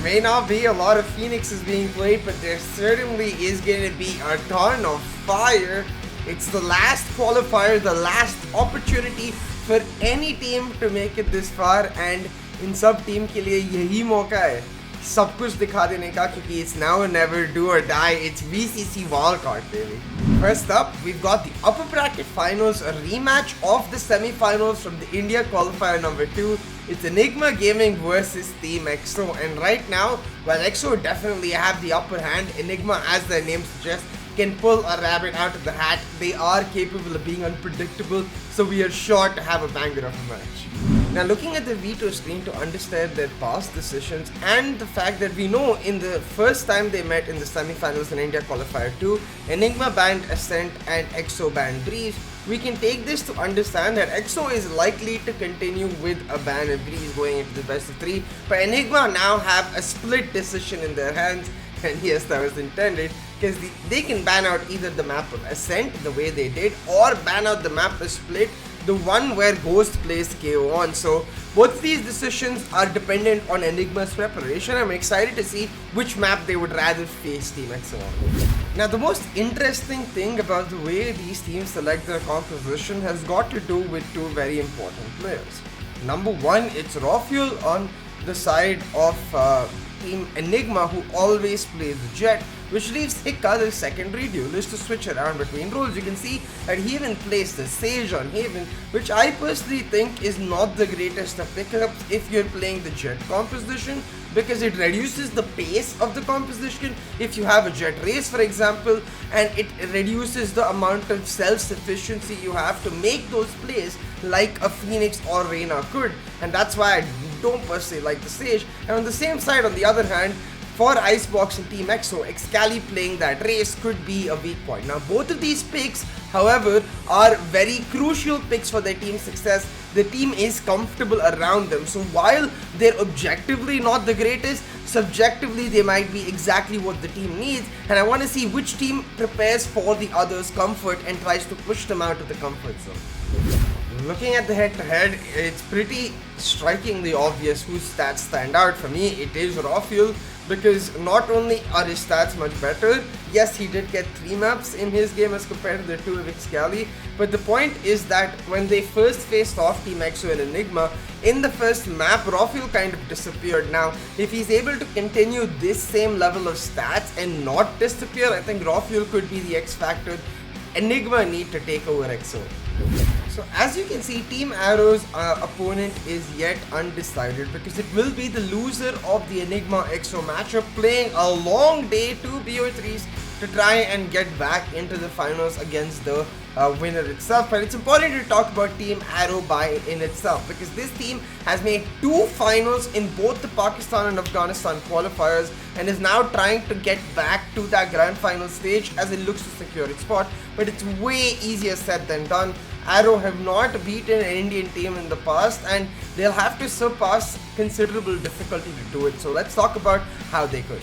may not be a lot of Phoenixes being played, but there certainly is going to be a ton of fire. It's the last qualifier, the last opportunity for any team to make it this far, and in सब team के लिए यही मौका है सब कुछ दिखा देने का, क्योंकि it's now or never, do or die. It's VCC Wildcard, baby. First up, we've got the upper bracket finals, a rematch of the semi-finals from the India qualifier number 2. It's Enigma Gaming versus Team EXO, and right now, while EXO definitely have the upper hand, Enigma, as their name suggests, can pull a rabbit out of the hat. They are capable of being unpredictable, so we are sure to have a banger of a match. Now, looking at the Veto screen to understand their past decisions and the fact that we know in the first time they met in the semi-finals in India Qualifier 2, Enigma banned Ascent and EXO banned Breeze, we can take this to understand that EXO is likely to continue with a ban of Breeze going into the best of 3, but Enigma now have a split decision in their hands, and yes, that was intended, because they can ban out either the map of Ascent the way they did, or ban out the map of Split, the one where Ghost plays KO on. So both of these decisions are dependent on Enigma's preparation. I'm excited to see which map they would rather face Team EXO on. Now, the most interesting thing about the way these teams select their composition has got to do with two very important players. Number one, it's Rafuel on the side of Team Enigma, who always plays the Jet, which leaves Hikka, the secondary duelist, to switch around between roles. You can see that he even plays the Sieh on Haven, which I personally think is not the greatest of pickups if you're playing the Jet composition, because it reduces the pace of the composition if you have a Jet race, for example, and it reduces the amount of self-sufficiency you have to make those plays like a Phoenix or Reyna could, and that's why I don't personally like the Sieh. And on the same side, on the other hand, for Icebox and Team EXO, Excali playing that race could be a weak point. Now, both of these picks, however, are very crucial picks for their team's success. The team is comfortable around them, so while they're objectively not the greatest, subjectively they might be exactly what the team needs, and I want to see which team prepares for the other's comfort and tries to push them out of the comfort zone. Looking at the head-to-head, it's pretty strikingly obvious whose stats stand out. For me, it is Rafuel, because not only are his stats much better, yes, he did get 3 maps in his game as compared to the 2 of Excali, but the point is that when they first faced off Team EXO and Enigma, in the first map, Rafuel kind of disappeared. Now, if he's able to continue this same level of stats and not disappear, I think Rafuel could be the X factor Enigma need to take over EXO. So as you can see, Team Arrow's opponent is yet undecided, because it will be the loser of the Enigma EXO matchup playing a long day, 2 BO3s, to try and get back into the finals against the winner itself. But it's important to talk about Team Arrow in itself, because this team has made 2 finals in both the Pakistan and Afghanistan qualifiers and is now trying to get back to that grand final stage as it looks to secure its spot, but it's way easier said than done. Arrow have not beaten an Indian team in the past, and they'll have to surpass considerable difficulty to do it. So let's talk about how they could.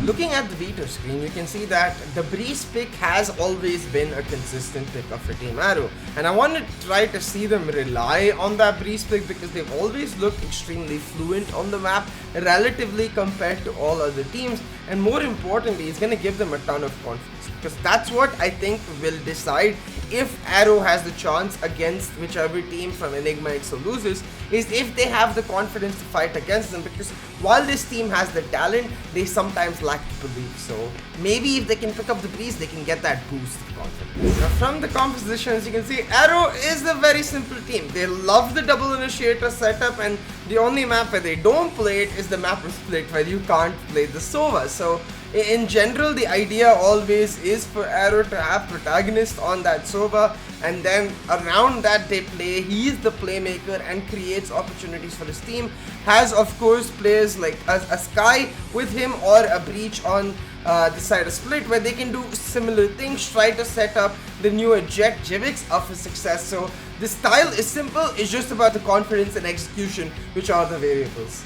Looking at the Veto screen, you can see that the Breeze pick has always been a consistent pickup for Team Arrow, and I want to try to see them rely on that Breeze pick, because they've always looked extremely fluent on the map relatively compared to all other teams, and more importantly, it's going to give them a ton of confidence, because that's what I think will decide if Arrow has the chance against whichever team from Enigma EXO loses, is if they have the confidence to fight against them, because while this team has the talent, they sometimes lack the belief. So maybe if they can pick up the Breeze, they can get that boost of confidence. Now, from the compositions, you can see Arrow is a very simple team. They love the double initiator setup, and the only map where they don't play it is the map of Split, where you can't play the Sova. So in general, the idea always is for Arrow to have protagonist on that Sova, and then around that they play. He is the playmaker and creates opportunities for his team. Has, of course, players like a Sky with him, or a Breach on the side of Split, where they can do similar things, try to set up the newer Jet Jivix up for success. So the style is simple, it's just about the confidence and execution, which are the variables.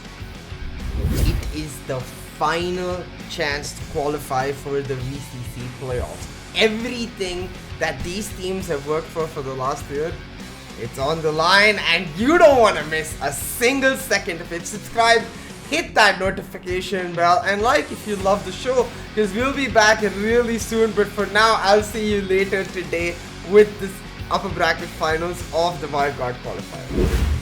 It is the final chance to qualify for the VCC playoffs. Everything that these teams have worked for the last year, it's on the line, and you don't want to miss a single second of it. Subscribe, hit that notification bell and like if you love the show, because we'll be back really soon. But for now, I'll see you later today with this upper bracket finals of the Wildcard Qualifier.